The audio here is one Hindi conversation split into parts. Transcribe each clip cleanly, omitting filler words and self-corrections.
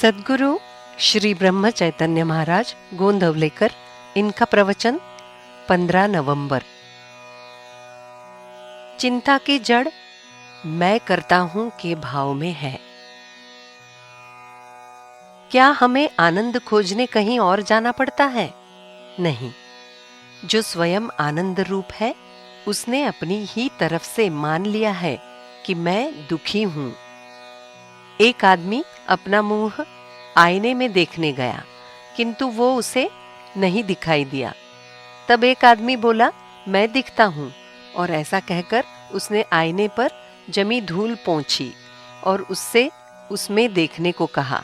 सद्गुरु श्री ब्रह्म चैतन्य महाराज गोंदवलेकर, इनका प्रवचन 15 नवंबर। चिंता की जड़ मैं करता हूं के भाव में है। क्या हमें आनंद खोजने कहीं और जाना पड़ता है? नहीं। जो स्वयं आनंद रूप है, उसने अपनी ही तरफ से मान लिया है कि मैं दुखी हूं। एक आदमी अपना मुंह आईने में देखने गया, किंतु वो उसे नहीं दिखाई दिया। तब एक आदमी बोला, मैं दिखता हूं, और ऐसा कहकर उसने आईने पर जमी धूल पोंछी और उससे उसमें देखने को कहा,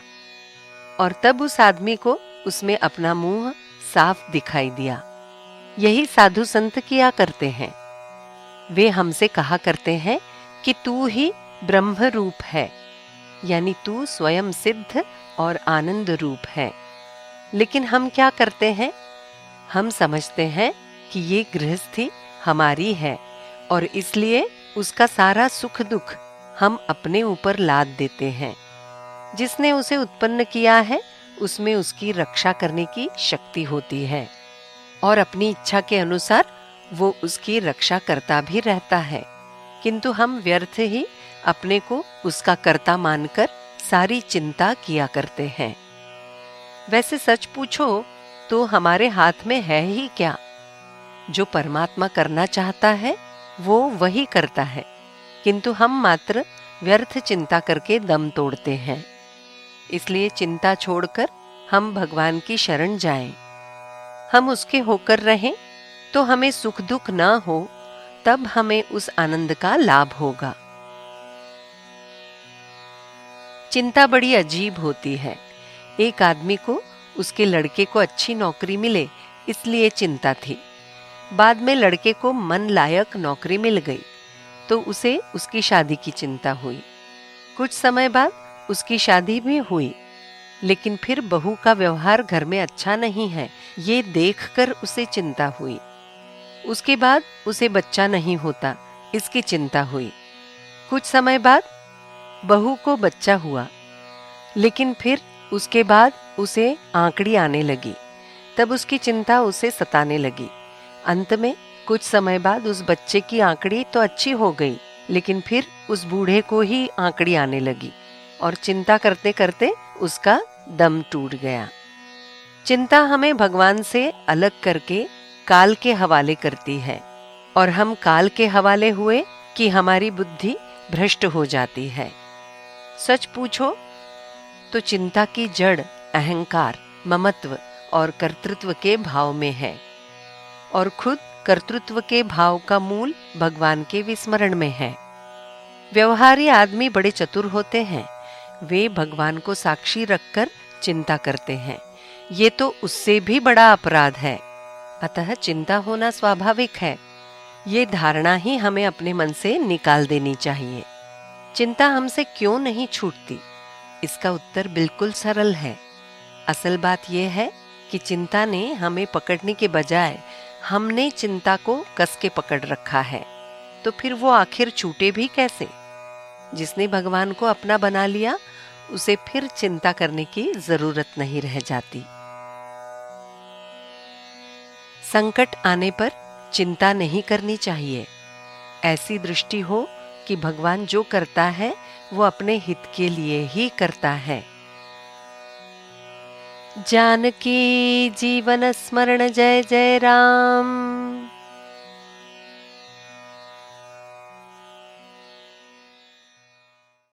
और तब उस आदमी को उसमें अपना मुंह साफ दिखाई दिया। यही साधु संत किया करते हैं। वे हमसे कहा करते हैं कि तू ही ब्रह्म रूप है, यानी तू स्वयं सिद्ध और आनंद रूप है। लेकिन हम क्या करते हैं? हम समझते हैं कि ये गृहस्थी हमारी है और इसलिए उसका सारा सुख दुख हम अपने ऊपर लाद देते हैं। जिसने उसे उत्पन्न किया है, उसमें उसकी रक्षा करने की शक्ति होती है और अपनी इच्छा के अनुसार वो उसकी रक्षा करता भी रहता है। किंतु हम व्यर्थ ही अपने को उसका कर्ता मानकर सारी चिंता किया करते हैं। वैसे सच पूछो तो हमारे हाथ में है ही क्या? जो परमात्मा करना चाहता है वो वही करता है, किंतु हम मात्र व्यर्थ चिंता करके दम तोड़ते हैं। इसलिए चिंता छोड़कर हम भगवान की शरण जाएं। हम उसके होकर रहें तो हमें सुख दुख न हो, तब हमें उस आनंद का लाभ होगा। चिंता बड़ी अजीब होती है। एक आदमी को उसके लड़के को अच्छी नौकरी मिले, इसलिए चिंता थी। बाद में लड़के को मन लायक नौकरी मिल गई तो उसे उसकी शादी की चिंता हुई। कुछ समय बाद उसकी शादी भी हुई, लेकिन फिर बहू का व्यवहार घर में अच्छा नहीं है, ये देखकर उसे चिंता हुई। उसके बाद उसे बच्चा नहीं होता, इसकी चिंता हुई। कुछ समय बाद बहू को बच्चा हुआ, लेकिन फिर उसके बाद उसे आंकड़ी आने लगी, तब उसकी चिंता उसे सताने लगी। अंत में कुछ समय बाद उस बच्चे की आंकड़ी तो अच्छी हो गई, लेकिन फिर उस बूढ़े को ही आंकड़ी आने लगी और चिंता करते करते उसका दम टूट गया। चिंता हमें भगवान से अलग करके काल के हवाले करती है, और हम काल के हवाले हुए कि हमारी बुद्धि भ्रष्ट हो जाती है। सच पूछो तो चिंता की जड़ अहंकार, ममत्व और कर्तृत्व के भाव में है, और खुद कर्तृत्व के भाव का मूल भगवान के विस्मरण में है। व्यवहारी आदमी बड़े चतुर होते हैं। वे भगवान को साक्षी रखकर चिंता करते हैं। ये तो उससे भी बड़ा अपराध है। अतः चिंता होना स्वाभाविक है। ये धारणा ही हमें अपने मन से निकाल देनी चाहिए। चिंता हमसे क्यों नहीं छूटती? इसका उत्तर बिल्कुल सरल है। असल बात यह है कि चिंता ने हमें पकड़ने के बजाय हमने चिंता को कस के पकड़ रखा है। तो फिर वो आखिर छूटे भी कैसे? जिसने भगवान को अपना बना लिया, उसे फिर चिंता करने की जरूरत नहीं रह जाती। संकट आने पर चिंता नहीं करनी चाहिए। ऐसी दृष्टि हो कि भगवान जो करता है वो अपने हित के लिए ही करता है। जानकी जीवन स्मरण जय जय राम।